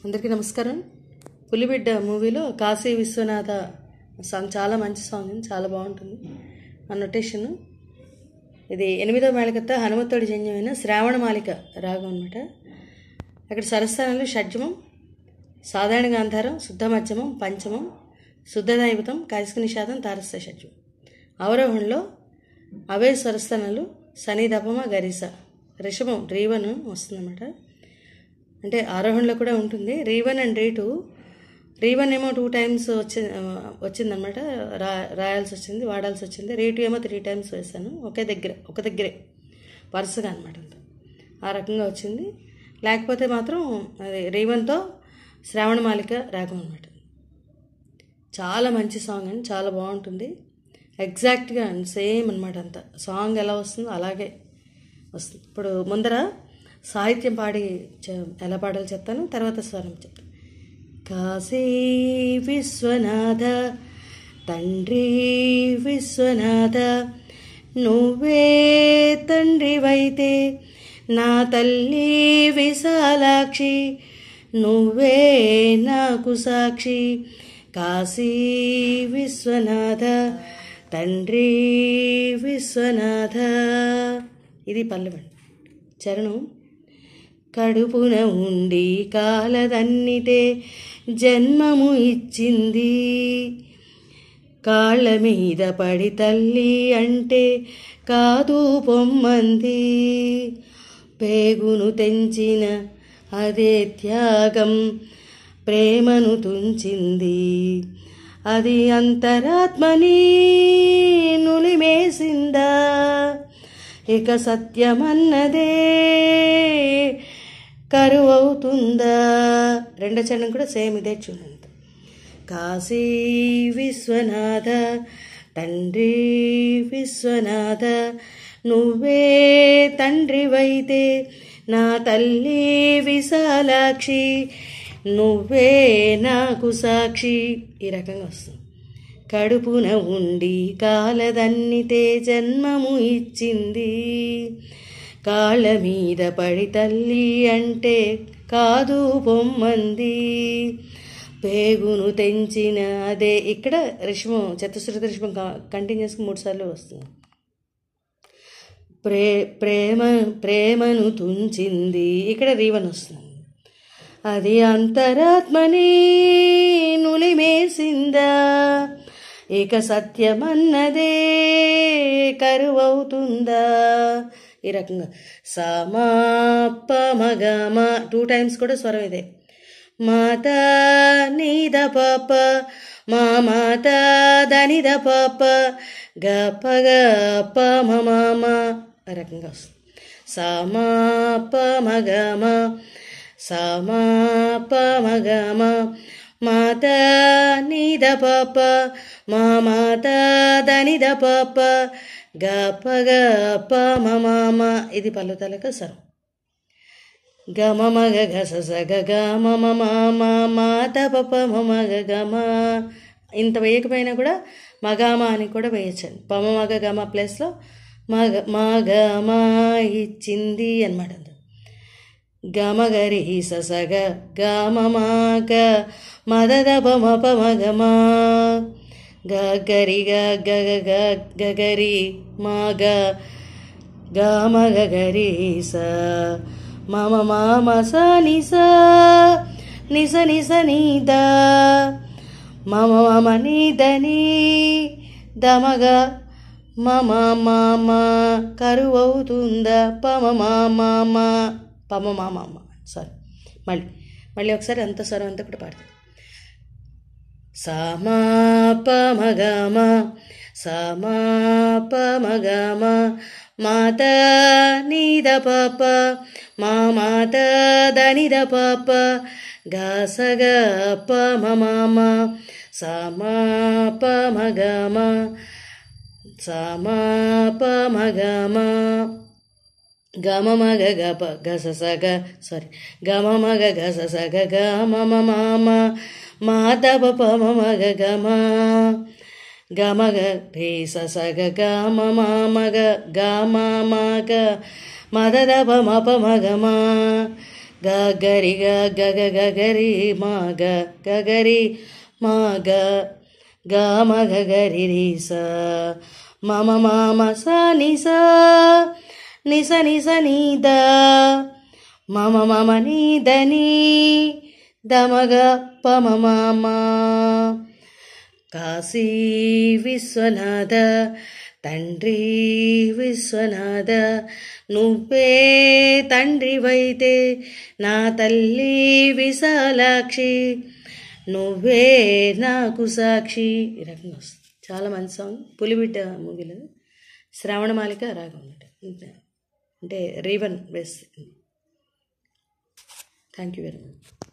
అందరికీ నమస్కారం. పులిబిడ్డ మూవీలో కాశీ విశ్వనాథ సాంగ్ చాలా మంచి సాంగ్, చాలా బాగుంటుంది. ఆ నొటేషన్ ఇది 8వ మేళకర్త హనుమతుడి జన్యమైన శ్రావణమాలిక రాగం అనమాట. అక్కడ స్వరస్థానాలు షడ్జమం, సాధారణ గాంధారం, శుద్ధ మధ్యమం, పంచమం, శుద్ధ దైవతం, కైస్క నిషాదం, తారస్థ షడ్జమం. అవరోహణలో అవే స్వరస్థానాలు సని దపమ గరిస. రిషభం రీవన్ వస్తుందన్నమాట. అంటే ఆరోహణలో కూడా ఉంటుంది. రీ1 అండ్ రీ2. రీ1 ఏమో 2 times వచ్చిందనమాట, రాయాల్సి వచ్చింది, వాడాల్సి వచ్చింది. రీ2 ఏమో 3 times వేసాను, ఒక దగ్గరే వరుసగా అనమాట. ఆ రకంగా వచ్చింది. లేకపోతే మాత్రం అది రీ1తో శ్రావణమాలిక రాగం అనమాట. చాలా మంచి సాంగ్ అండి, చాలా బాగుంటుంది. ఎగ్జాక్ట్గా సేమ్ అనమాట. అంత సాంగ్ ఎలా వస్తుందో అలాగే వస్తుంది. ఇప్పుడు ముందర సాహిత్యం పాడి ఎలా పాడాలో చెప్తాను, తర్వాత స్వరం చెప్తాను. కాశీ విశ్వనాథ తండ్రి విశ్వనాథ, నువ్వే తండ్రివైతే నా తల్లి విశాలాక్షి, నువ్వే నాకు సాక్షి. కాశీ విశ్వనాథ తండ్రి విశ్వనాథ. ఇది పల్లవి. చరణం. కడుపున ఉండి కాలదన్నితే జన్మము ఇచ్చింది, కాళ్ళ మీద పడి తల్లి అంటే కాదు పొమ్మంది. పేగును తెంచిన అదే త్యాగం ప్రేమను తుంచింది, అది అంతరాత్మని నులిమేసిందా, ఇక సత్యమన్నదే కరువవుతుందా. రెండో చరణం కూడా సేమ్ ఇదే చూడండి. కాశీ విశ్వనాథ తండ్రి విశ్వనాథ, నువ్వే తండ్రివైతే నా తల్లి విశాలాక్షి, నువ్వే నాకు సాక్షి. ఈ రకంగా వస్తుంది. కడుపున ఉండి కాలదన్నితే జన్మము ఇచ్చింది, కాళ్ళ మీద పడి తల్లి అంటే కాదు పొమ్మంది. పేగును తెంచిన అదే. ఇక్కడ రిషభం, చతుశ్రుత రిషభం కంటిన్యూస్గా 3 సార్లు వస్తుంది. ప్రేమను తుంచింది. ఇక్కడ రీవన్ వస్తుంది. అది అంతరాత్మని నులిమేసిందా, ఇక సత్యమన్నదే కరువవుతుందా. ఈ రకంగా సామా పమగమ 2 times కూడా స్వరం ఇదే. మాత నీద పాప మా మాత దనిద పాప గపగ పమమ. ఆ రకంగా వస్తుంది. సామా పమగమ సామా పమగమ మాత నీద పాప మా మాత దనిద పాప గపగ పమమ. ఇది పల్లుతలక సరం. గమ మగ గస సగ గమ మమ మాత పప మగ గమ. ఇంత వేయకపోయినా కూడా మగామ అని కూడా వేయచ్చండి. పమ మగ గమ ప్లేస్లో మగమ ఇచ్చింది అనమాట. గమ గరి సగ గమ మాగ మదద పమ పమగమ గరి గగరి మాగ గమ గరి స మమ మామ స నిస నిస నిస నీద మమ మమ నీదని దమగ మమ మామ కరువవుతుందా పమ మామ పమ మామ. సారీ, మళ్ళీ ఒకసారి అంత స్వరం అంతా కూడా పాడుతుంది. సామా పమగమ సామా పమగమ మాత నీద పాప మా మాత దనిద పాప గసగ పమమ సామా పమగమ సామా పమగమ గమ మగ గప గస సగ గమ మగ గస సగ గమ మమ మాత పమ మగ గమ గమ గ సగ గమ మగ గమ మగ మదద పమ పమ గమ గగరి గగ గగరి మా గగరి మా గ మగ గరి రి స మమ మామ స ని స ని స ని ద మమ మమ ని దని దమగ పమ మామ. కాశీ విశ్వనాథ తండ్రి విశ్వనాథ నువ్వే తండ్రివైతే నా తల్లి విశాలాక్షి నువ్వే నాకు సాక్షి. ఈ రకంగా వస్తుంది. చాలా మంచి సాంగ్. పులిబిడ్డ మూవీలో శ్రావణమాలిక రాగం అంటే రీవన్ వేస్తుంది. Thank you very much.